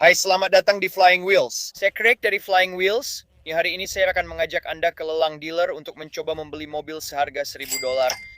Hai, selamat datang di Flying Wheels. Saya Craig dari Flying Wheels. Hari ini saya akan mengajak Anda ke lelang dealer untuk mencoba membeli mobil seharga $1.000.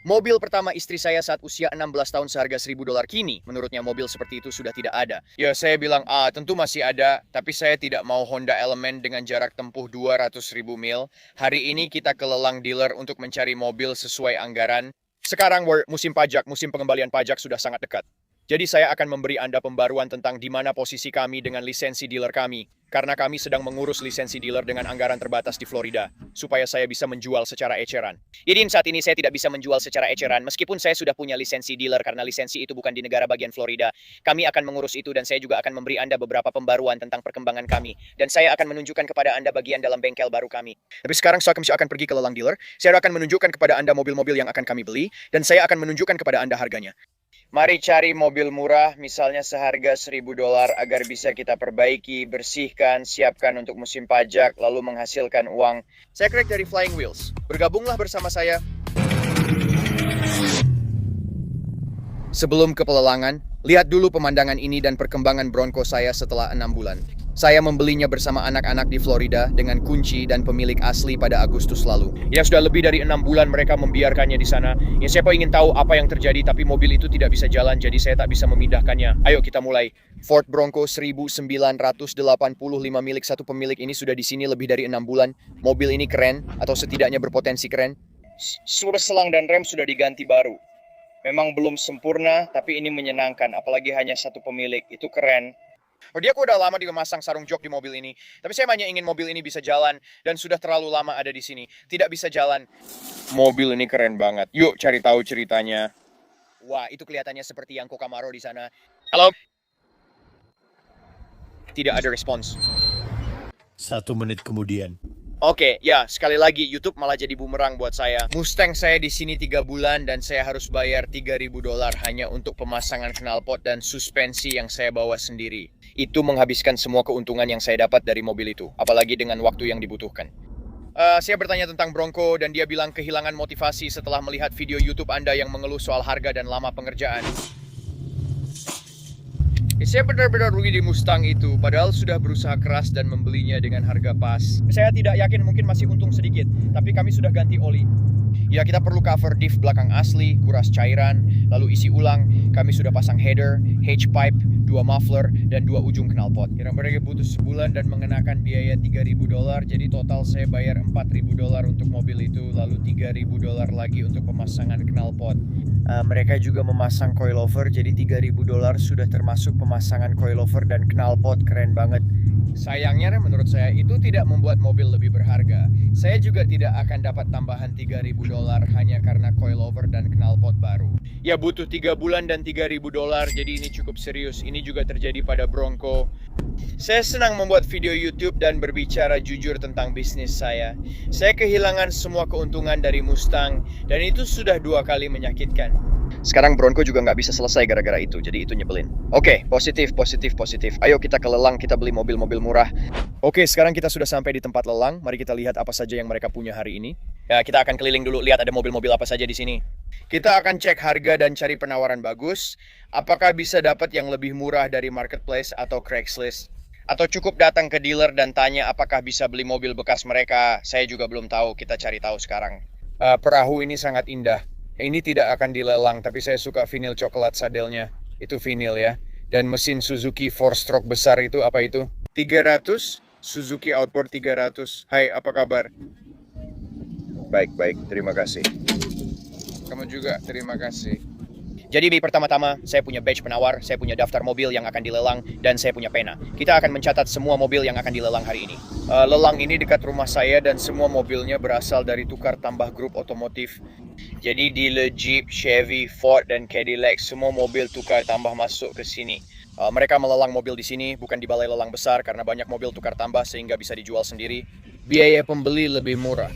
Mobil pertama istri saya saat usia 16 tahun seharga $1.000. Kini, menurutnya mobil seperti itu sudah tidak ada. Ya, saya bilang, tentu masih ada, tapi saya tidak mau Honda Element dengan jarak tempuh 200.000 mil. Hari ini kita ke lelang dealer untuk mencari mobil sesuai anggaran. Sekarang musim pajak, musim pengembalian pajak sudah sangat dekat. Jadi saya akan memberi Anda pembaruan tentang di mana posisi kami dengan lisensi dealer kami. Karena kami sedang mengurus lisensi dealer dengan anggaran terbatas di Florida. Supaya saya bisa menjual secara eceran. Jadi saat ini saya tidak bisa menjual secara eceran. Meskipun saya sudah punya lisensi dealer karena lisensi itu bukan di negara bagian Florida. Kami akan mengurus itu dan saya juga akan memberi Anda beberapa pembaruan tentang perkembangan kami. Dan saya akan menunjukkan kepada Anda bagian dalam bengkel baru kami. Tapi sekarang saya akan pergi ke lelang dealer. Saya akan menunjukkan kepada Anda mobil-mobil yang akan kami beli. Dan saya akan menunjukkan kepada Anda harganya. Mari cari mobil murah, misalnya seharga $1.000 agar bisa kita perbaiki, bersihkan, siapkan untuk musim pajak, lalu menghasilkan uang. Saya Craig dari Flying Wheels. Bergabunglah bersama saya. Sebelum ke pelelangan, lihat dulu pemandangan ini dan perkembangan Bronco saya setelah 6 bulan. Saya membelinya bersama anak-anak di Florida dengan kunci dan pemilik asli pada Agustus lalu. Ya sudah lebih dari 6 bulan mereka membiarkannya di sana. Ya siapa ingin tahu apa yang terjadi tapi mobil itu tidak bisa jalan jadi saya tak bisa memindahkannya. Ayo kita mulai. Ford Bronco 1985 milik satu pemilik ini sudah di sini lebih dari 6 bulan. Mobil ini keren atau setidaknya berpotensi keren. Sudah selang dan rem sudah diganti baru. Memang belum sempurna tapi ini menyenangkan apalagi hanya satu pemilik. Itu keren. Dia udah lama juga masang sarung jok di mobil ini. Tapi saya hanya ingin mobil ini bisa jalan. Dan sudah terlalu lama ada di sini. Tidak bisa jalan. Mobil ini keren banget. Yuk cari tahu ceritanya. Wah, itu kelihatannya seperti yang Camaro di sana. Halo? Tidak ada respons. 1 menit kemudian. Oke, ya sekali lagi YouTube malah jadi bumerang buat saya. Mustang saya di sini 3 bulan dan saya harus bayar $3.000 hanya untuk pemasangan knalpot dan suspensi yang saya bawa sendiri. Itu menghabiskan semua keuntungan yang saya dapat dari mobil itu, apalagi dengan waktu yang dibutuhkan. Saya bertanya tentang Bronco dan dia bilang kehilangan motivasi setelah melihat video YouTube Anda yang mengeluh soal harga dan lama pengerjaan. Saya benar-benar rugi di Mustang itu, padahal sudah berusaha keras dan membelinya dengan harga pas. Saya tidak yakin, mungkin masih untung sedikit, tapi kami sudah ganti oli. Ya, kita perlu cover diff belakang asli, kuras cairan, lalu isi ulang. Kami sudah pasang header, H-pipe, 2 muffler, dan 2 ujung knalpot. Kira-kira butuh sebulan dan mengenakan biaya $3.000, jadi total saya bayar $4.000 untuk mobil itu, lalu $3.000 lagi untuk pemasangan knalpot. Mereka juga memasang coilover, jadi $3.000 sudah termasuk pemasangan coilover dan knalpot. Keren banget. Sayangnya menurut saya itu tidak membuat mobil lebih berharga. Saya juga tidak akan dapat tambahan $3.000 hanya karena coilover dan knalpot baru. Ya butuh 3 bulan dan $3.000, jadi ini cukup serius. Ini juga terjadi pada Bronco. Saya senang membuat video YouTube dan berbicara jujur tentang bisnis saya. Saya kehilangan semua keuntungan dari Mustang dan itu sudah 2 kali menyakitkan. Sekarang Bronco juga nggak bisa selesai gara-gara itu, jadi itu nyebelin. Oke, positif. Ayo kita ke lelang, kita beli mobil-mobil murah. Oke, sekarang kita sudah sampai di tempat lelang. Mari kita lihat apa saja yang mereka punya hari ini. Ya, kita akan keliling dulu, lihat ada mobil-mobil apa saja di sini. Kita akan cek harga dan cari penawaran bagus. Apakah bisa dapat yang lebih murah dari Marketplace atau Craigslist? Atau cukup datang ke dealer dan tanya apakah bisa beli mobil bekas mereka. Saya juga belum tahu, kita cari tahu sekarang. Perahu ini sangat indah. Ini tidak akan dilelang, tapi saya suka vinil coklat sadelnya. Itu vinil ya. Dan mesin Suzuki 4-stroke besar itu, apa itu? 300, Suzuki Outboard 300. Hai, apa kabar? Baik, terima kasih. Kamu juga, terima kasih. Jadi pertama-tama, saya punya badge penawar, saya punya daftar mobil yang akan dilelang, dan saya punya pena. Kita akan mencatat semua mobil yang akan dilelang hari ini. Lelang ini dekat rumah saya dan semua mobilnya berasal dari tukar tambah grup otomotif. Jadi dealer Jeep, Chevy, Ford, dan Cadillac, semua mobil tukar tambah masuk ke sini. Mereka melelang mobil di sini, bukan di balai lelang besar karena banyak mobil tukar tambah sehingga bisa dijual sendiri. Biaya pembeli lebih murah.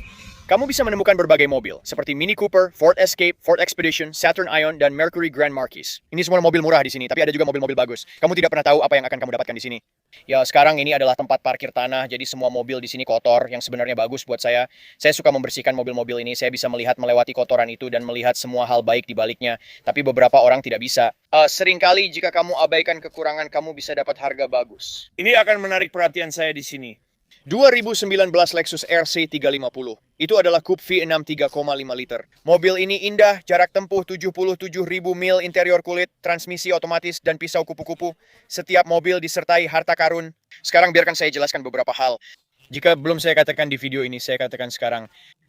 Kamu bisa menemukan berbagai mobil, seperti Mini Cooper, Ford Escape, Ford Expedition, Saturn Ion, dan Mercury Grand Marquis. Ini semua mobil murah di sini, tapi ada juga mobil-mobil bagus. Kamu tidak pernah tahu apa yang akan kamu dapatkan di sini. Ya, sekarang ini adalah tempat parkir tanah, jadi semua mobil di sini kotor, yang sebenarnya bagus buat saya. Saya suka membersihkan mobil-mobil ini, saya bisa melihat melewati kotoran itu dan melihat semua hal baik di baliknya, tapi beberapa orang tidak bisa. Seringkali jika kamu abaikan kekurangan, kamu bisa dapat harga bagus. Ini akan menarik perhatian saya di sini. 2019 Lexus RC 350. Itu adalah coupe V6 3,5 liter. Mobil ini indah, jarak tempuh 77.000 mil, interior kulit, transmisi otomatis, dan pisau kupu-kupu. Setiap mobil disertai harta karun. Sekarang biarkan saya jelaskan beberapa hal. Jika belum saya katakan di video ini, saya katakan sekarang.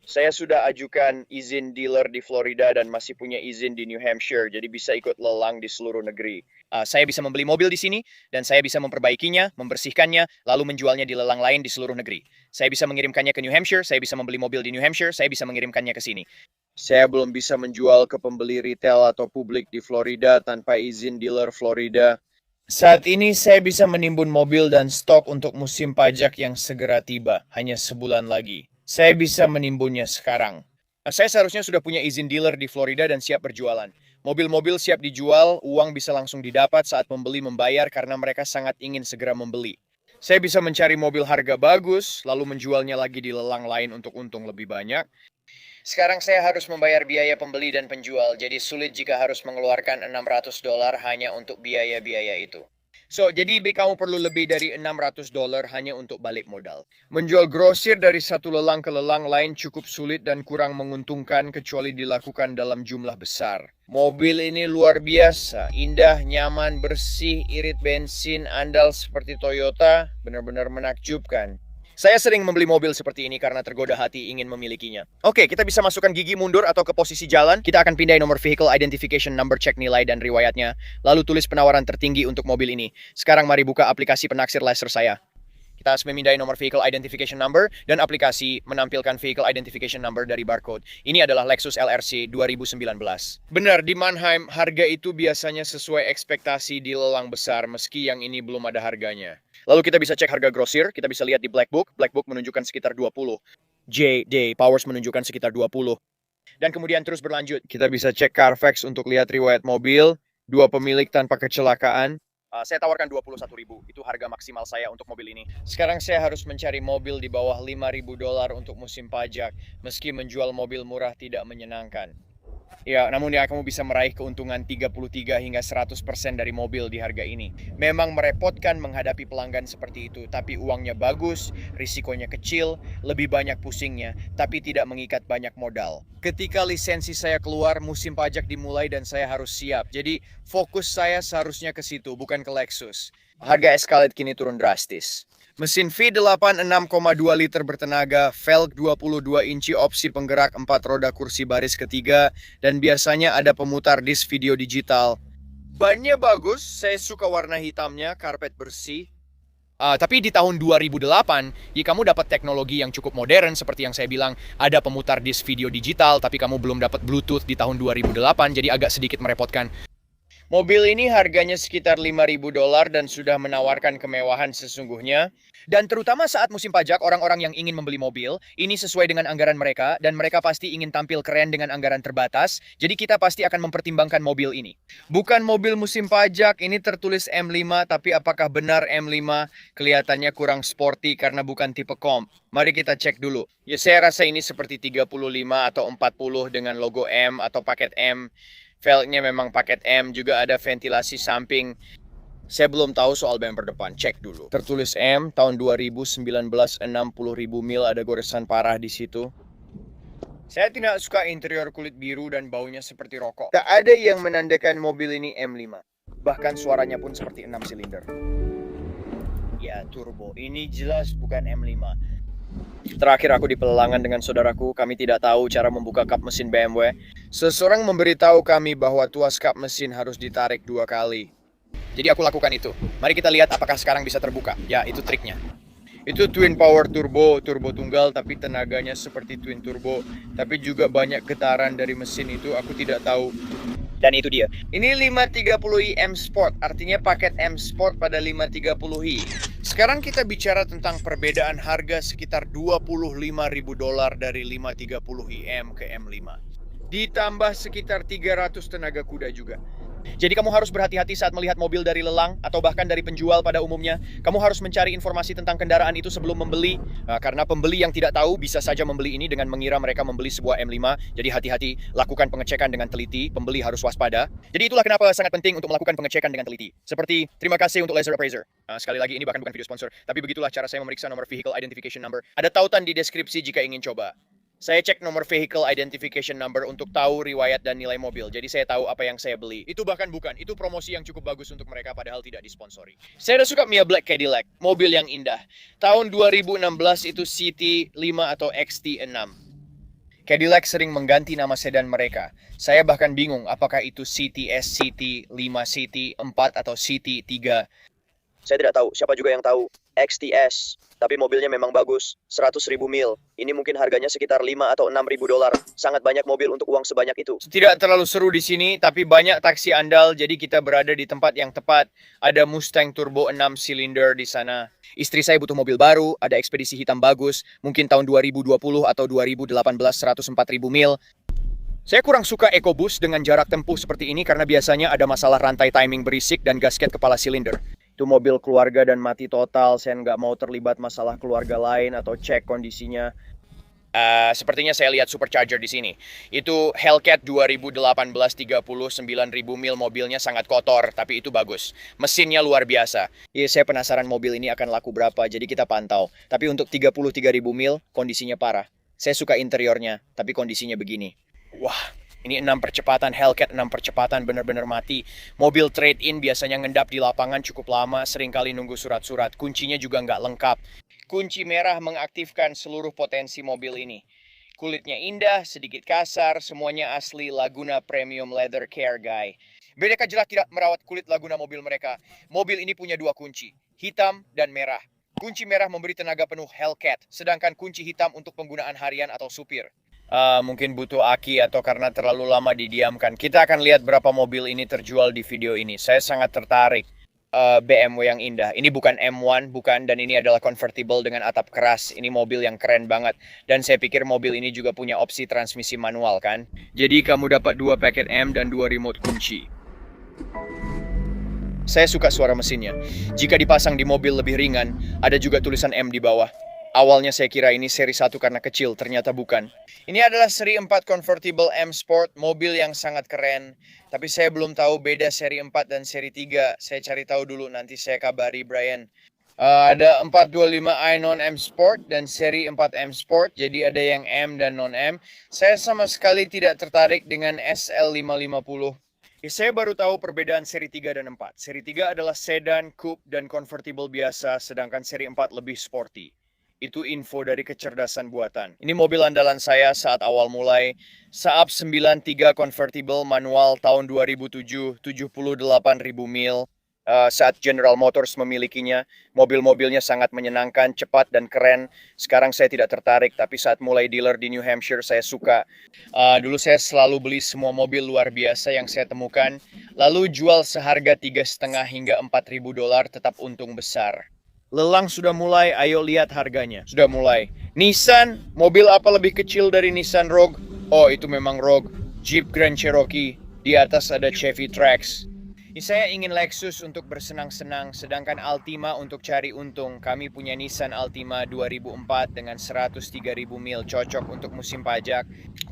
Saya sudah ajukan izin dealer di Florida dan masih punya izin di New Hampshire, jadi bisa ikut lelang di seluruh negeri. Saya bisa membeli mobil di sini, dan saya bisa memperbaikinya, membersihkannya, lalu menjualnya di lelang lain di seluruh negeri. Saya bisa mengirimkannya ke New Hampshire, saya bisa membeli mobil di New Hampshire, saya bisa mengirimkannya ke sini. Saya belum bisa menjual ke pembeli retail atau publik di Florida tanpa izin dealer Florida. Saat ini saya bisa menimbun mobil dan stok untuk musim pajak yang segera tiba, hanya sebulan lagi. Saya bisa menimbunnya sekarang. Saya seharusnya sudah punya izin dealer di Florida dan siap berjualan. Mobil-mobil siap dijual, uang bisa langsung didapat saat pembeli membayar karena mereka sangat ingin segera membeli. Saya bisa mencari mobil harga bagus, lalu menjualnya lagi di lelang lain untuk untung lebih banyak. Sekarang saya harus membayar biaya pembeli dan penjual, jadi sulit jika harus mengeluarkan $600 hanya untuk biaya-biaya itu. Jadi kamu perlu lebih dari $600 hanya untuk balik modal. Menjual grosir dari satu lelang ke lelang lain cukup sulit dan kurang menguntungkan kecuali dilakukan dalam jumlah besar. Mobil ini luar biasa, indah, nyaman, bersih, irit bensin, andal seperti Toyota, benar-benar menakjubkan. Saya sering membeli mobil seperti ini karena tergoda hati ingin memilikinya. Oke, kita bisa masukkan gigi mundur atau ke posisi jalan. Kita akan pindahin nomor vehicle identification number, cek nilai dan riwayatnya. Lalu tulis penawaran tertinggi untuk mobil ini. Sekarang mari buka aplikasi penaksir laser saya. Kita harus memindai nomor vehicle identification number dan aplikasi menampilkan vehicle identification number dari barcode. Ini adalah Lexus LRC 2019. Benar, di Mannheim harga itu biasanya sesuai ekspektasi di lelang besar meski yang ini belum ada harganya. Lalu kita bisa cek harga grosir, kita bisa lihat di Black Book. Black Book menunjukkan sekitar 20. JD Powers menunjukkan sekitar 20. Dan kemudian terus berlanjut. Kita bisa cek Carfax untuk lihat riwayat mobil, 2 pemilik tanpa kecelakaan. Saya tawarkan 21.000, itu harga maksimal saya untuk mobil ini. Sekarang saya harus mencari mobil di bawah $5.000 untuk musim pajak, meski menjual mobil murah tidak menyenangkan. Ya, namun ya kamu bisa meraih keuntungan 33 hingga 100% dari mobil di harga ini. Memang merepotkan menghadapi pelanggan seperti itu, tapi uangnya bagus, risikonya kecil, lebih banyak pusingnya, tapi tidak mengikat banyak modal. Ketika lisensi saya keluar, musim pajak dimulai dan saya harus siap. Jadi fokus saya seharusnya ke situ, bukan ke Lexus. Harga Escalade kini turun drastis. Mesin V8 6,2 liter bertenaga, velg 22 inci opsi penggerak 4 roda kursi baris ketiga, dan biasanya ada pemutar disk video digital. Bannya bagus, saya suka warna hitamnya, karpet bersih. Tapi di tahun 2008, kamu dapat teknologi yang cukup modern seperti yang saya bilang, ada pemutar disk video digital, tapi kamu belum dapat Bluetooth di tahun 2008, jadi agak sedikit merepotkan. Mobil ini harganya sekitar $5.000 dan sudah menawarkan kemewahan sesungguhnya. Dan terutama saat musim pajak, orang-orang yang ingin membeli mobil, ini sesuai dengan anggaran mereka, dan mereka pasti ingin tampil keren dengan anggaran terbatas, jadi kita pasti akan mempertimbangkan mobil ini. Bukan mobil musim pajak, ini tertulis M5, tapi apakah benar M5? Kelihatannya kurang sporty karena bukan tipe comp. Mari kita cek dulu. Ya, saya rasa ini seperti 35 atau 40 dengan logo M atau paket M. Velgnya memang paket M, juga ada ventilasi samping. Saya belum tahu soal bumper depan, cek dulu. Tertulis M, tahun 2019, 60.000 mil, ada goresan parah di situ. Saya tidak suka interior kulit biru dan baunya seperti rokok. Tak ada yang menandakan mobil ini M5. Bahkan suaranya pun seperti 6 silinder. Ya, turbo. Ini jelas bukan M5. Terakhir aku di pelelangan dengan saudaraku, kami tidak tahu cara membuka kap mesin BMW. Seseorang memberitahu kami bahwa tuas kap mesin harus ditarik 2 kali. Jadi aku lakukan itu. Mari kita lihat apakah sekarang bisa terbuka. Ya, itu triknya. Itu twin power turbo tunggal, tapi tenaganya seperti twin turbo. Tapi juga banyak getaran dari mesin itu, aku tidak tahu. Dan itu dia. Ini 530i M Sport, artinya paket M Sport pada 530i. Sekarang kita bicara tentang perbedaan harga sekitar $25.000 dari 530 IM ke M5. Ditambah sekitar 300 tenaga kuda juga. Jadi kamu harus berhati-hati saat melihat mobil dari lelang atau bahkan dari penjual pada umumnya. Kamu harus mencari informasi tentang kendaraan itu sebelum membeli. Karena pembeli yang tidak tahu bisa saja membeli ini dengan mengira mereka membeli sebuah M5. Jadi hati-hati, lakukan pengecekan dengan teliti. Pembeli harus waspada. Jadi itulah kenapa sangat penting untuk melakukan pengecekan dengan teliti. Seperti, terima kasih untuk Laser Appraiser. Sekali lagi, ini bahkan bukan video sponsor. Tapi begitulah cara saya memeriksa nomor Vehicle Identification Number. Ada tautan di deskripsi jika ingin coba. Saya cek nomor Vehicle Identification Number untuk tahu riwayat dan nilai mobil. Jadi saya tahu apa yang saya beli. Itu bahkan bukan. Itu promosi yang cukup bagus untuk mereka padahal tidak disponsori. Saya udah suka Mia Black Cadillac. Mobil yang indah. Tahun 2016 itu CT5 atau XT6. Cadillac sering mengganti nama sedan mereka. Saya bahkan bingung apakah itu CTS, CT5, CT4 atau CT3. Saya tidak tahu. Siapa juga yang tahu? XTS. Tapi mobilnya memang bagus. 100.000 mil. Ini mungkin harganya sekitar 5 atau 6.000 dolar. Sangat banyak mobil untuk uang sebanyak itu. Tidak terlalu seru di sini, tapi banyak taksi andal. Jadi kita berada di tempat yang tepat. Ada Mustang Turbo 6 silinder di sana. Istri saya butuh mobil baru. Ada ekspedisi hitam bagus. Mungkin tahun 2020 atau 2018 104.000 mil. Saya kurang suka EcoBoost dengan jarak tempuh seperti ini karena biasanya ada masalah rantai timing berisik dan gasket kepala silinder. Itu mobil keluarga dan mati total. Saya nggak mau terlibat masalah keluarga lain atau cek kondisinya. Sepertinya saya lihat supercharger di sini. Itu Hellcat 2018 39.000 mil, mobilnya sangat kotor, tapi itu bagus. Mesinnya luar biasa. Ya, saya penasaran mobil ini akan laku berapa, jadi kita pantau. Tapi untuk 33.000 mil, kondisinya parah. Saya suka interiornya, tapi kondisinya begini. Wah. Ini 6 percepatan, Hellcat 6 percepatan benar-benar mati. Mobil trade-in biasanya ngendap di lapangan cukup lama, seringkali nunggu surat-surat. Kuncinya juga nggak lengkap. Kunci merah mengaktifkan seluruh potensi mobil ini. Kulitnya indah, sedikit kasar, semuanya asli Laguna Premium Leather Care Guy. Mereka jelas tidak merawat kulit Laguna mobil mereka. Mobil ini punya 2 kunci, hitam dan merah. Kunci merah memberi tenaga penuh Hellcat, sedangkan kunci hitam untuk penggunaan harian atau supir. Mungkin butuh aki atau karena terlalu lama didiamkan. Kita akan lihat berapa mobil ini terjual di video ini. Saya sangat tertarik. BMW yang indah. Ini bukan M1, bukan. Dan ini adalah convertible dengan atap keras. Ini mobil yang keren banget. Dan saya pikir mobil ini juga punya opsi transmisi manual kan. Jadi kamu dapat 2 paket M dan 2 remote kunci. Saya suka suara mesinnya. Jika dipasang di mobil lebih ringan, ada juga tulisan M di bawah. Awalnya saya kira ini seri 1 karena kecil, ternyata bukan. Ini adalah seri 4 Convertible M Sport, mobil yang sangat keren. Tapi saya belum tahu beda seri 4 dan seri 3. Saya cari tahu dulu, nanti saya kabari Brian. Ada 425i non-M Sport dan seri 4M Sport, jadi ada yang M dan non-M. Saya sama sekali tidak tertarik dengan SL550. Saya baru tahu perbedaan seri 3 dan 4. Seri 3 adalah sedan, coupe, dan convertible biasa, sedangkan seri 4 lebih sporty. Itu info dari kecerdasan buatan. Ini mobil andalan saya saat awal mulai. Saab 93 convertible manual tahun 2007, 78.000 mil. Saat General Motors memilikinya, mobil-mobilnya sangat menyenangkan, cepat, dan keren. Sekarang saya tidak tertarik, tapi saat mulai dealer di New Hampshire, saya suka. Dulu saya selalu beli semua mobil luar biasa yang saya temukan, lalu jual seharga 3,5 hingga 4.000 dolar, tetap untung besar. Lelang sudah mulai, ayo lihat harganya. Sudah mulai. Nissan, mobil apa lebih kecil dari Nissan Rogue? Oh, itu memang Rogue. Jeep Grand Cherokee, di atas ada Chevy Trax. Saya ingin Lexus untuk bersenang-senang, sedangkan Altima untuk cari untung. Kami punya Nissan Altima 2004 dengan 103.000 mil, cocok untuk musim pajak.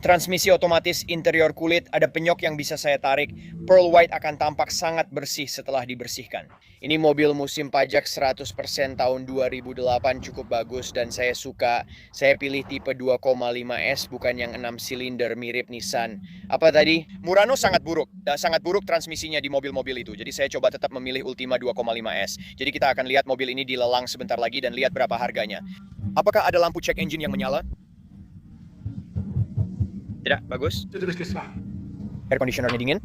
Transmisi otomatis, interior kulit, ada penyok yang bisa saya tarik. Pearl White akan tampak sangat bersih setelah dibersihkan. Ini mobil musim pajak 100% tahun 2008, cukup bagus dan saya suka. Saya pilih tipe 2,5S bukan yang 6 silinder mirip Nissan. Apa tadi? Murano sangat buruk transmisinya di mobil-mobil itu. Jadi saya coba tetap memilih Ultima 2,5S. Jadi kita akan lihat mobil ini dilelang sebentar lagi dan lihat berapa harganya. Apakah ada lampu check engine yang menyala? Tidak, bagus. Air conditionernya dingin?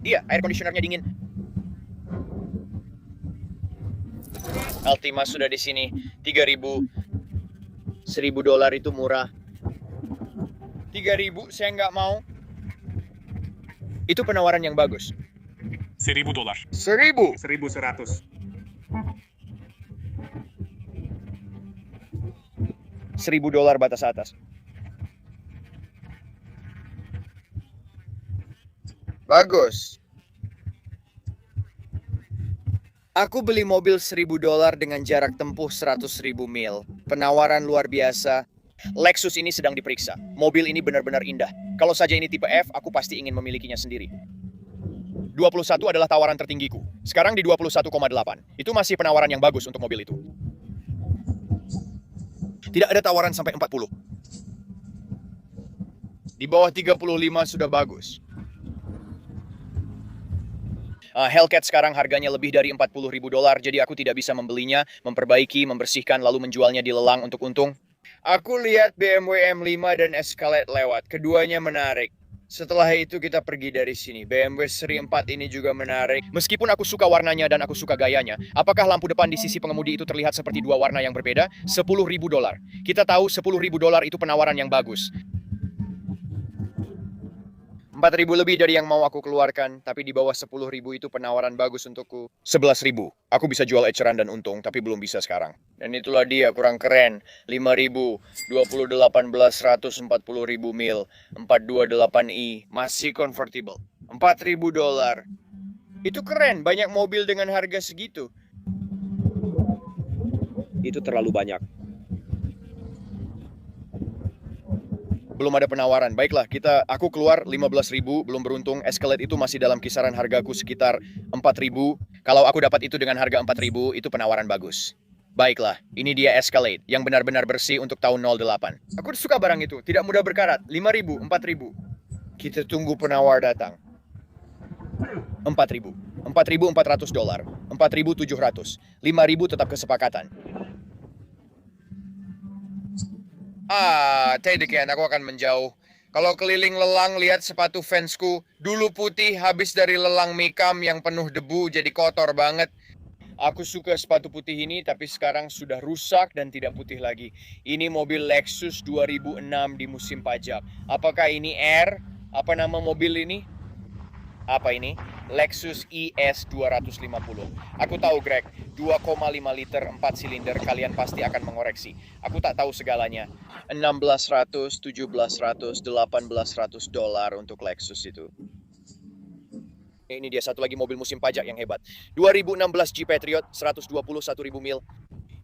Iya, air conditionernya dingin. Altima sudah di sini. 3.000. 1.000 dolar itu murah. 3.000 saya nggak mau. Itu penawaran yang bagus. $1,000. 1000. 1,100. $1,000 batas atas. Bagus. Aku beli mobil $1,000 dengan jarak tempuh 100.000 mil. Penawaran luar biasa. Lexus ini sedang diperiksa. Mobil ini benar-benar indah. Kalau saja ini tipe F, aku pasti ingin memilikinya sendiri. 21 adalah tawaran tertinggiku. Sekarang di 21,8. Itu masih penawaran yang bagus untuk mobil itu. Tidak ada tawaran sampai 40. Di bawah 35 sudah bagus. Hellcat sekarang harganya lebih dari $40.000, jadi aku tidak bisa membelinya, memperbaiki, membersihkan, lalu menjualnya di lelang untuk untung. Aku lihat BMW M5 dan Escalade lewat, keduanya menarik. Setelah itu kita pergi dari sini. BMW seri 4 ini juga menarik. Meskipun aku suka warnanya dan aku suka gayanya, apakah lampu depan di sisi pengemudi itu terlihat seperti dua warna yang berbeda? $10.000. Kita tahu $10.000 itu penawaran yang bagus. 4.000 lebih dari yang mau aku keluarkan, tapi di bawah 10.000 itu penawaran bagus untukku. 11.000. Aku bisa jual eceran dan untung, tapi belum bisa sekarang. Dan itulah dia, kurang keren. 5.000, 2018 140.000 mil, 428i, masih convertible. $4.000. Itu keren, banyak mobil dengan harga segitu. Itu terlalu banyak. Belum ada penawaran. Baiklah, aku keluar 15.000, belum beruntung. Escalade itu masih dalam kisaran hargaku sekitar 4.000. Kalau aku dapat itu dengan harga 4.000, itu penawaran bagus. Baiklah, ini dia Escalade yang benar-benar bersih untuk tahun 08. Aku suka barang itu, tidak mudah berkarat. 5.000, 4.000. Kita tunggu penawar datang. 4.000. $4.400. 4.700. 5.000 tetap kesepakatan. Tedekian, aku akan menjauh. Kalau keliling lelang, lihat sepatu fansku. Dulu putih, habis dari lelang Mikam yang penuh debu, jadi kotor banget. Aku suka sepatu putih ini, tapi sekarang sudah rusak dan tidak putih lagi. Ini mobil Lexus 2006 di musim pajak. Apakah ini R? Apa nama mobil ini? Apa ini? Lexus IS 250. Aku tahu, Greg. 2,5 liter 4 silinder, kalian pasti akan mengoreksi. Aku tak tahu segalanya. $1,600, $1,700, $1,800 untuk Lexus itu. Ini dia satu lagi mobil musim pajak yang hebat. 2016 Jeep Patriot, 121.000 mil.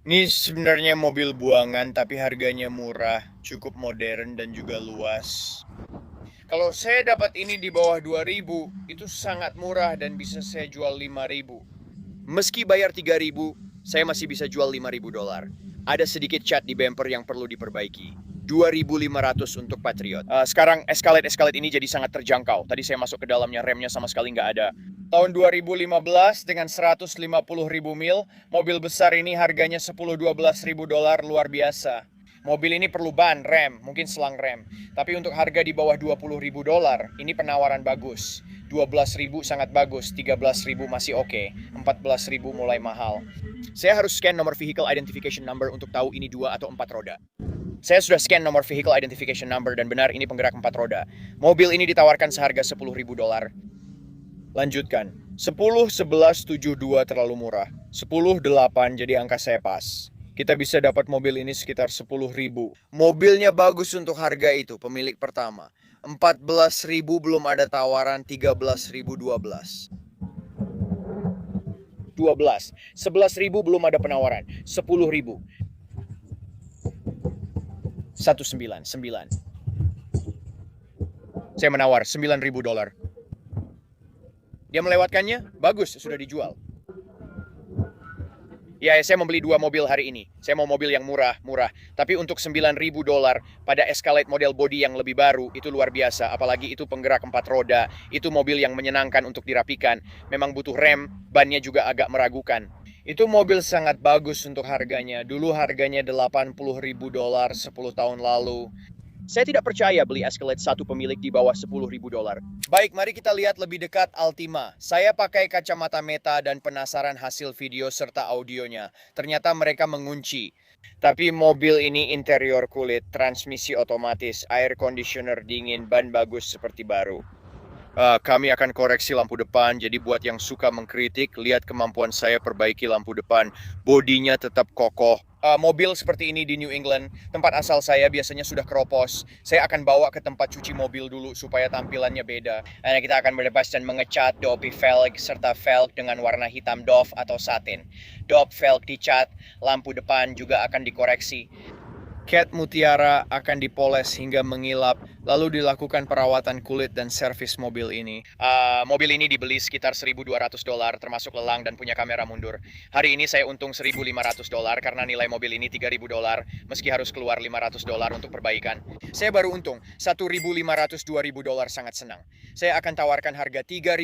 Ini sebenarnya mobil buangan, tapi harganya murah, cukup modern dan juga luas. Kalau saya dapat ini di bawah 2.000, itu sangat murah dan bisa saya jual 5.000. Meski bayar 3.000, saya masih bisa jual $5.000. Ada sedikit cat di bumper yang perlu diperbaiki. 2.500 untuk Patriot. Sekarang Escalade ini jadi sangat terjangkau. Tadi saya masuk ke dalamnya, remnya sama sekali nggak ada. Tahun 2015 dengan 150.000 mil, mobil besar ini harganya $10-12.000, luar biasa. Mobil ini perlu ban, rem, mungkin selang rem. Tapi untuk harga di bawah $20.000, ini penawaran bagus. 12.000 sangat bagus, 13.000 masih oke, 14.000 mulai mahal. Saya harus scan nomor vehicle identification number untuk tahu ini 2 atau 4 roda. Saya sudah scan nomor vehicle identification number dan benar ini penggerak 4 roda. Mobil ini ditawarkan seharga $10.000. Lanjutkan. 10, 11, 7, 2 terlalu murah. 10, 8 jadi angka saya pas. Kita bisa dapat mobil ini sekitar 10.000. Mobilnya bagus untuk harga itu, pemilik pertama. 14.000 belum ada tawaran, 13.000 12. 11.000 belum ada penawaran, 10.000. 199. Saya menawar $9.000. Dia melewatkannya, bagus, sudah dijual. Ya, saya membeli 2 mobil hari ini. Saya mau mobil yang murah. Tapi untuk $9.000 pada Escalade model body yang lebih baru, itu luar biasa. Apalagi itu penggerak 4 roda. Itu mobil yang menyenangkan untuk dirapikan. Memang butuh rem, bannya juga agak meragukan. Itu mobil sangat bagus untuk harganya. Dulu harganya $80.000 10 tahun lalu. Saya tidak percaya beli Escalade satu pemilik di bawah $10.000. Baik, mari kita lihat lebih dekat Altima. Saya pakai kacamata meta dan penasaran hasil video serta audionya. Ternyata mereka mengunci. Tapi mobil ini interior kulit, transmisi otomatis, air conditioner dingin, ban bagus seperti baru. Kami akan koreksi lampu depan, jadi buat yang suka mengkritik, lihat kemampuan saya perbaiki lampu depan. Bodinya tetap kokoh. Mobil seperti ini di New England, tempat asal saya biasanya sudah keropos. Saya akan bawa ke tempat cuci mobil dulu supaya tampilannya beda. Nah, kita akan berlepas dan mengecat Dopey velg serta velg dengan warna hitam doff atau satin. Dop velg dicat, lampu depan juga akan dikoreksi. Cat mutiara akan dipoles hingga mengilap, lalu dilakukan perawatan kulit dan servis mobil ini. Mobil ini dibeli sekitar $1.200 termasuk lelang dan punya kamera mundur. Hari ini saya untung $1.500 karena nilai mobil ini $3.000 meski harus keluar $500 untuk perbaikan. Saya baru untung $1.500 $2.000 sangat senang. Saya akan tawarkan harga $3.500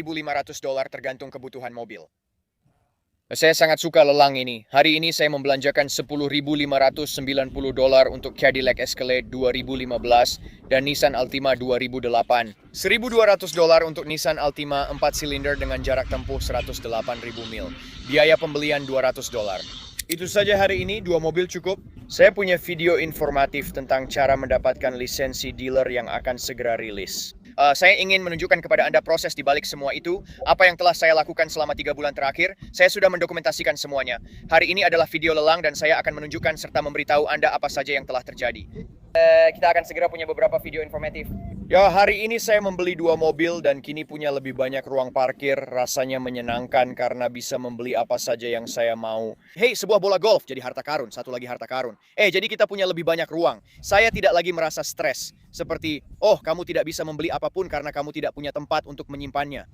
tergantung kebutuhan mobil. Saya sangat suka lelang ini. Hari ini saya membelanjakan $10.590 untuk Cadillac Escalade 2015 dan Nissan Altima 2008. $1.200 untuk Nissan Altima 4 silinder dengan jarak tempuh 108.000 mil. Biaya pembelian $200. Itu saja hari ini, 2 mobil cukup. Saya punya video informatif tentang cara mendapatkan lisensi dealer yang akan segera rilis. Saya ingin menunjukkan kepada Anda proses di balik semua itu. Apa yang telah saya lakukan selama 3 bulan terakhir, saya sudah mendokumentasikan semuanya. Hari ini adalah video lelang dan saya akan menunjukkan serta memberitahu Anda apa saja yang telah terjadi. Kita akan segera punya beberapa video informatif. Ya, hari ini saya membeli 2 mobil dan kini punya lebih banyak ruang parkir. Rasanya menyenangkan karena bisa membeli apa saja yang saya mau. Hei, sebuah bola golf jadi harta karun, satu lagi harta karun. Jadi kita punya lebih banyak ruang. Saya tidak lagi merasa stres. Seperti, kamu tidak bisa membeli apapun karena kamu tidak punya tempat untuk menyimpannya.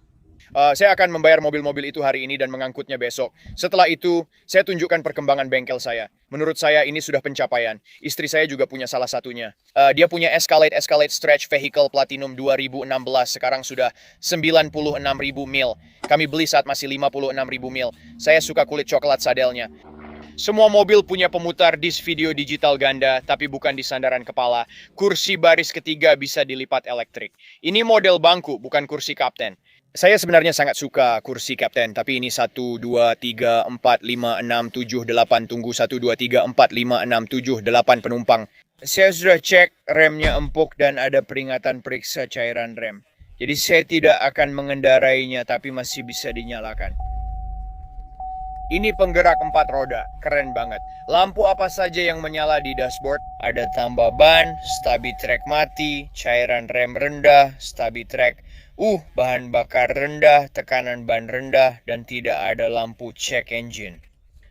Saya akan membayar mobil-mobil itu hari ini dan mengangkutnya besok. Setelah itu, saya tunjukkan perkembangan bengkel saya. Menurut saya ini sudah pencapaian. Istri saya juga punya salah satunya. Dia punya Escalade Stretch Vehicle Platinum 2016. Sekarang sudah 96.000 mil. Kami beli saat masih 56.000 mil. Saya suka kulit coklat sadelnya. Semua mobil punya pemutar disk video digital ganda, tapi bukan di sandaran kepala. Kursi baris ketiga bisa dilipat elektrik. Ini model bangku, bukan kursi kapten. Saya sebenarnya sangat suka kursi kapten, tapi ini 1, 2, 3, 4, 5, 6, 7, 8, tunggu 1, 2, 3, 4, 5, 6, 7, 8 penumpang. Saya sudah cek remnya empuk dan ada peringatan periksa cairan rem. Jadi saya tidak akan mengendarainya, tapi masih bisa dinyalakan. Ini penggerak 4 roda, keren banget. Lampu apa saja yang menyala di dashboard? Ada tambah ban, Stabi-Track mati, cairan rem rendah, Stabi-Track. Bahan bakar rendah, tekanan ban rendah, dan tidak ada lampu check engine.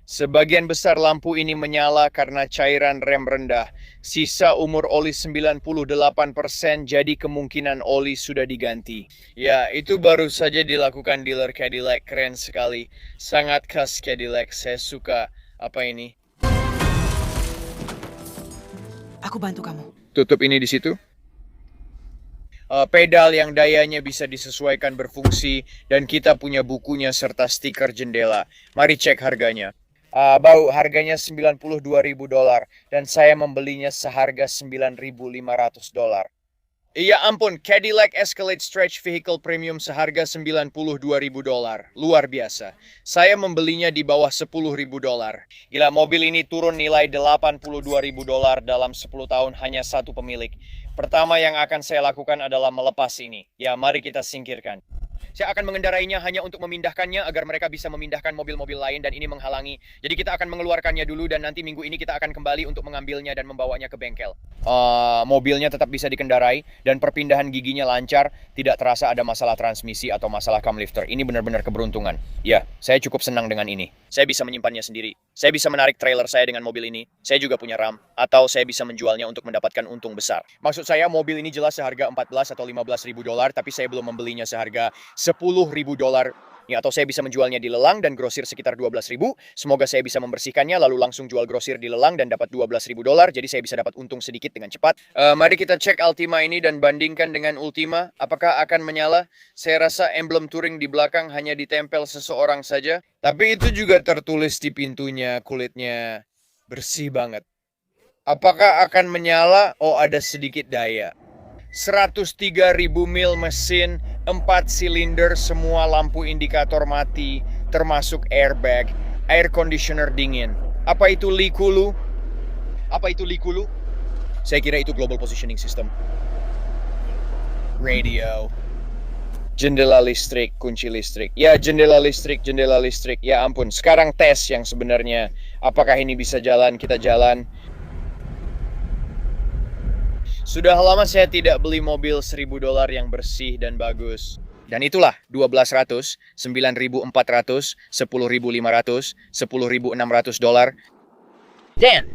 Sebagian besar lampu ini menyala karena cairan rem rendah. Sisa umur oli 98%, jadi kemungkinan oli sudah diganti. Ya, itu baru saja dilakukan dealer Cadillac, keren sekali. Sangat khas Cadillac, saya suka. Apa ini? Aku bantu kamu. Tutup ini di situ. Pedal yang dayanya bisa disesuaikan berfungsi, dan kita punya bukunya serta stiker jendela. Mari cek harganya. Harganya $92.000 dan saya membelinya seharga $9.500. Iya ampun, Cadillac Escalade Stretch Vehicle Premium seharga $92.000. Luar biasa. Saya membelinya di bawah $10.000. Gila, mobil ini turun nilai $82.000 dalam 10 tahun hanya satu pemilik. Pertama yang akan saya lakukan adalah melepas ini. Ya, mari kita singkirkan. Saya akan mengendarainya hanya untuk memindahkannya agar mereka bisa memindahkan mobil-mobil lain dan ini menghalangi. Jadi kita akan mengeluarkannya dulu dan nanti minggu ini kita akan kembali untuk mengambilnya dan membawanya ke bengkel. Mobilnya tetap bisa dikendarai dan perpindahan giginya lancar. Tidak terasa ada masalah transmisi atau masalah cam lifter. Ini benar-benar keberuntungan. Ya, saya cukup senang dengan ini. Saya bisa menyimpannya sendiri. Saya bisa menarik trailer saya dengan mobil ini. Saya juga punya RAM. Atau saya bisa menjualnya untuk mendapatkan untung besar. Maksud saya mobil ini jelas seharga $14 atau $15.000, tapi saya belum membelinya seharga $10.000. Ya, atau saya bisa menjualnya di lelang dan grosir sekitar $12.000. Semoga saya bisa membersihkannya lalu langsung jual grosir di lelang dan dapat $12.000. Jadi saya bisa dapat untung sedikit dengan cepat. Mari kita cek Altima ini dan bandingkan dengan Ultima. Apakah akan menyala? Saya rasa emblem touring di belakang hanya ditempel seseorang saja. Tapi itu juga tertulis di pintunya, kulitnya bersih banget. Apakah akan menyala? Ada sedikit daya. 103.000 mil mesin, 4 silinder, semua lampu indikator mati, termasuk airbag, air conditioner dingin. Apa itu Likulu? Saya kira itu global positioning system. Radio. Jendela listrik, kunci listrik. Ya, jendela listrik, jendela listrik. Ya ampun, sekarang tes yang sebenarnya. Apakah ini bisa jalan? Kita jalan. Sudah lama saya tidak beli mobil $1.000 yang bersih dan bagus. Dan itulah 1200, 9400, 10.500, 10.600 dolar. Dan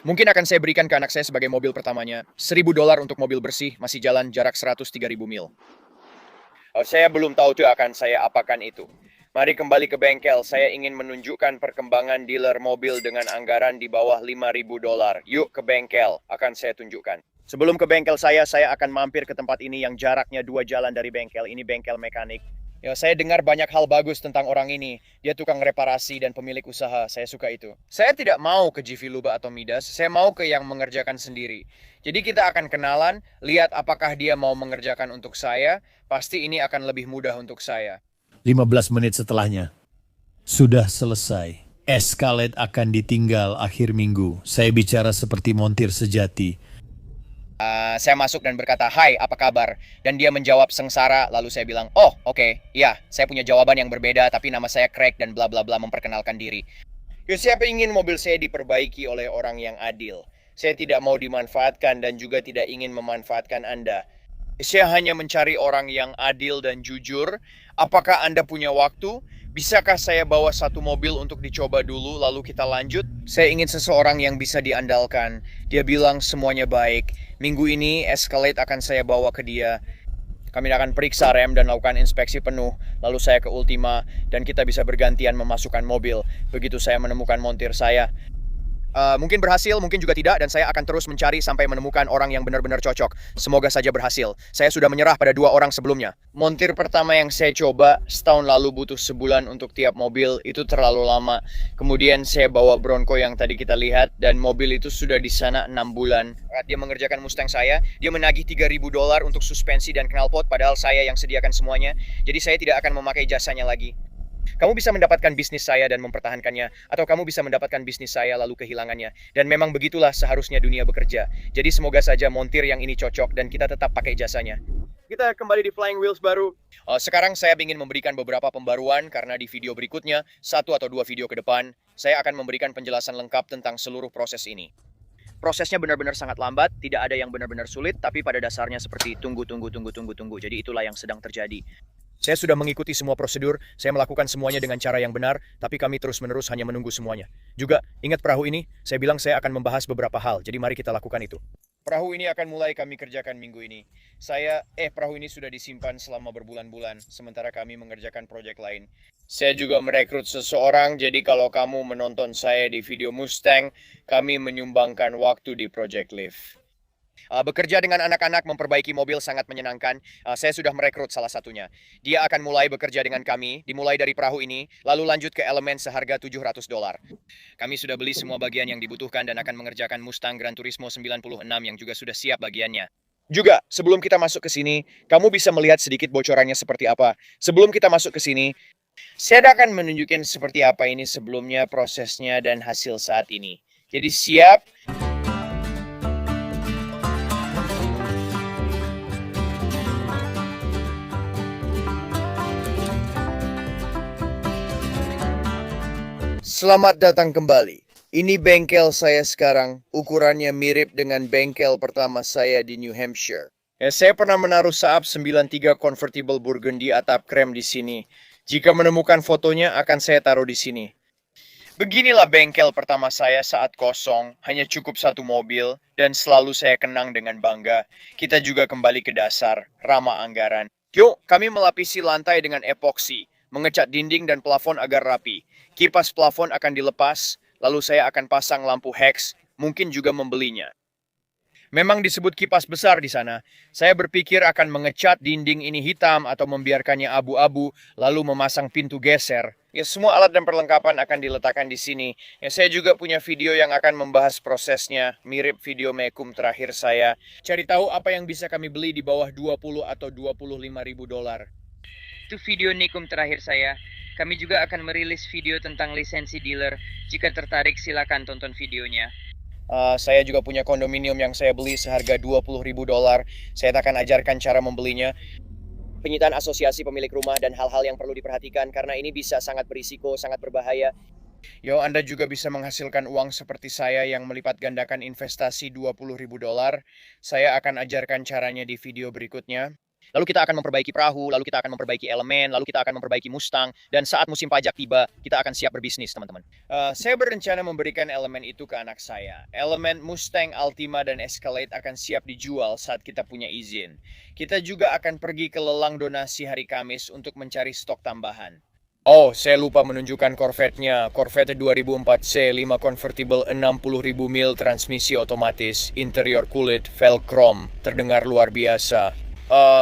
mungkin akan saya berikan ke anak saya sebagai mobil pertamanya. $1.000 untuk mobil bersih, masih jalan jarak 103.000 mil. Saya belum tahu tuh akan saya apakan itu. Mari kembali ke bengkel. Saya ingin menunjukkan perkembangan dealer mobil dengan anggaran di bawah $5.000. Yuk ke bengkel, akan saya tunjukkan. Sebelum ke bengkel saya akan mampir ke tempat ini yang jaraknya 2 jalan dari bengkel. Ini bengkel mekanik. Ya, saya dengar banyak hal bagus tentang orang ini. Dia tukang reparasi dan pemilik usaha. Saya suka itu. Saya tidak mau ke GV Luba atau Midas. Saya mau ke yang mengerjakan sendiri. Jadi kita akan kenalan, lihat apakah dia mau mengerjakan untuk saya. Pasti ini akan lebih mudah untuk saya. 15 menit setelahnya. Sudah selesai. Escalade akan ditinggal akhir minggu. Saya bicara seperti montir sejati. Saya masuk dan berkata, "Hai, apa kabar?" Dan dia menjawab sengsara, lalu saya bilang, "Oh, oke, ya, saya punya jawaban yang berbeda, tapi nama saya Craig dan bla bla bla memperkenalkan diri." Ya, siapa ingin mobil saya diperbaiki oleh orang yang adil? Saya tidak mau dimanfaatkan dan juga tidak ingin memanfaatkan Anda. Saya hanya mencari orang yang adil dan jujur. Apakah Anda punya waktu? Bisakah saya bawa satu mobil untuk dicoba dulu, lalu kita lanjut? Saya ingin seseorang yang bisa diandalkan. Dia bilang semuanya baik. Minggu ini Escalade akan saya bawa ke dia. Kami akan periksa rem dan lakukan inspeksi penuh. Lalu saya ke Ultima dan kita bisa bergantian memasukkan mobil. Begitu saya menemukan montir saya. Mungkin berhasil, mungkin juga tidak, dan saya akan terus mencari sampai menemukan orang yang benar-benar cocok. Semoga saja berhasil. Saya sudah menyerah pada 2 orang sebelumnya. Montir pertama yang saya coba setahun lalu butuh sebulan untuk tiap mobil, itu terlalu lama. Kemudian saya bawa Bronco yang tadi kita lihat, dan mobil itu sudah di sana 6 bulan. Dia mengerjakan Mustang saya, dia menagih $3.000 untuk suspensi dan knalpot, padahal saya yang sediakan semuanya. Jadi saya tidak akan memakai jasanya lagi. Kamu bisa mendapatkan bisnis saya dan mempertahankannya, atau kamu bisa mendapatkan bisnis saya lalu kehilangannya. Dan memang begitulah seharusnya dunia bekerja. Jadi semoga saja montir yang ini cocok dan kita tetap pakai jasanya. Kita kembali di Flying Wheels baru. Sekarang saya ingin memberikan beberapa pembaruan karena di video berikutnya, 1 atau 2 video ke depan, saya akan memberikan penjelasan lengkap tentang seluruh proses ini. Prosesnya benar-benar sangat lambat, tidak ada yang benar-benar sulit, tapi pada dasarnya seperti tunggu. Jadi itulah yang sedang terjadi. Saya sudah mengikuti semua prosedur, saya melakukan semuanya dengan cara yang benar, tapi kami terus-menerus hanya menunggu semuanya. Juga, ingat perahu ini, saya bilang saya akan membahas beberapa hal, jadi mari kita lakukan itu. Perahu ini akan mulai kami kerjakan minggu ini. Perahu ini sudah disimpan selama berbulan-bulan, sementara kami mengerjakan proyek lain. Saya juga merekrut seseorang, jadi kalau kamu menonton saya di video Mustang, kami menyumbangkan waktu di Project Lift. Bekerja dengan anak-anak memperbaiki mobil sangat menyenangkan. Saya sudah merekrut salah satunya. Dia akan mulai bekerja dengan kami, dimulai dari perahu ini, lalu lanjut ke elemen seharga $700. Kami sudah beli semua bagian yang dibutuhkan dan akan mengerjakan Mustang Gran Turismo 96 yang juga sudah siap bagiannya. Juga, sebelum kita masuk ke sini, kamu bisa melihat sedikit bocorannya seperti apa. Sebelum kita masuk ke sini, saya akan menunjukkan seperti apa ini sebelumnya, prosesnya, dan hasil saat ini. Jadi siap. Selamat datang kembali. Ini bengkel saya sekarang. Ukurannya mirip dengan bengkel pertama saya di New Hampshire. Saya pernah menaruh Saab 93 Convertible Burgundy atap krem di sini. Jika menemukan fotonya akan saya taruh di sini. Beginilah bengkel pertama saya saat kosong, hanya cukup satu mobil, dan selalu saya kenang dengan bangga. Kita juga kembali ke dasar, ramah anggaran. Yuk, kami melapisi lantai dengan epoksi, mengecat dinding dan plafon agar rapi. Kipas plafon akan dilepas, lalu saya akan pasang lampu hex, mungkin juga membelinya. Memang disebut kipas besar di sana. Saya berpikir akan mengecat dinding ini hitam atau membiarkannya abu-abu, lalu memasang pintu geser. Ya, semua alat dan perlengkapan akan diletakkan di sini. Ya, saya juga punya video yang akan membahas prosesnya, mirip video Mekum terakhir saya. Cari tahu apa yang bisa kami beli di bawah 20 atau $25.000. Itu video Nikum terakhir saya. Kami juga akan merilis video tentang lisensi dealer. Jika tertarik, silakan tonton videonya. Saya juga punya kondominium yang saya beli seharga $20.000. Saya akan ajarkan cara membelinya. penyitaan asosiasi pemilik rumah dan hal-hal yang perlu diperhatikan karena ini bisa sangat berisiko, sangat berbahaya. Yo, Anda juga bisa menghasilkan uang seperti saya yang melipat gandakan investasi $20.000. Saya akan ajarkan caranya di video berikutnya. Lalu kita akan memperbaiki perahu, lalu kita akan memperbaiki elemen, lalu kita akan memperbaiki Mustang, dan saat musim pajak tiba, kita akan siap berbisnis, teman-teman. Saya berencana memberikan elemen itu ke anak saya. Elemen Mustang, Altima, dan Escalade akan siap dijual saat kita punya izin. Kita juga akan pergi ke lelang donasi hari Kamis untuk mencari stok tambahan. Oh, saya lupa menunjukkan Corvette-nya. Corvette 2004C, 5 convertible 60.000 mil, transmisi otomatis, interior kulit, velg chrome, terdengar luar biasa.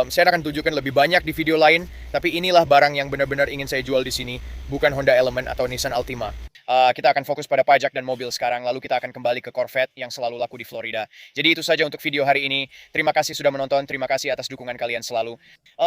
Saya akan tunjukkan lebih banyak di video lain, tapi inilah barang yang benar-benar ingin saya jual di sini, bukan Honda Element atau Nissan Altima. Kita akan fokus pada pajak dan mobil sekarang, lalu kita akan kembali ke Corvette yang selalu laku di Florida. Jadi itu saja untuk video hari ini. Terima kasih sudah menonton, terima kasih atas dukungan kalian selalu.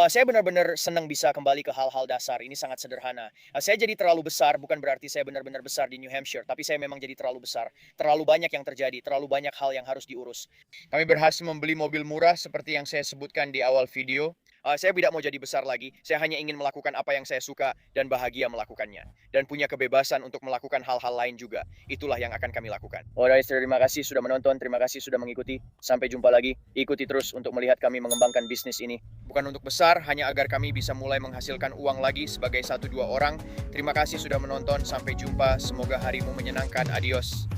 Saya benar-benar senang bisa kembali ke hal-hal dasar, ini sangat sederhana. Saya jadi terlalu besar, bukan berarti saya benar-benar besar di New Hampshire, tapi saya memang jadi terlalu besar. Terlalu banyak yang terjadi, terlalu banyak hal yang harus diurus. Kami berhasil membeli mobil murah seperti yang saya sebutkan di awal video. Saya tidak mau jadi besar lagi, saya hanya ingin melakukan apa yang saya suka dan bahagia melakukannya. Dan punya kebebasan untuk melakukan hal-hal lain juga. Itulah yang akan kami lakukan. Alright, terima kasih sudah menonton, terima kasih sudah mengikuti. Sampai jumpa lagi, ikuti terus untuk melihat kami mengembangkan bisnis ini. Bukan untuk besar, hanya agar kami bisa mulai menghasilkan uang lagi sebagai 1-2 orang. Terima kasih sudah menonton, sampai jumpa, semoga harimu menyenangkan, adios.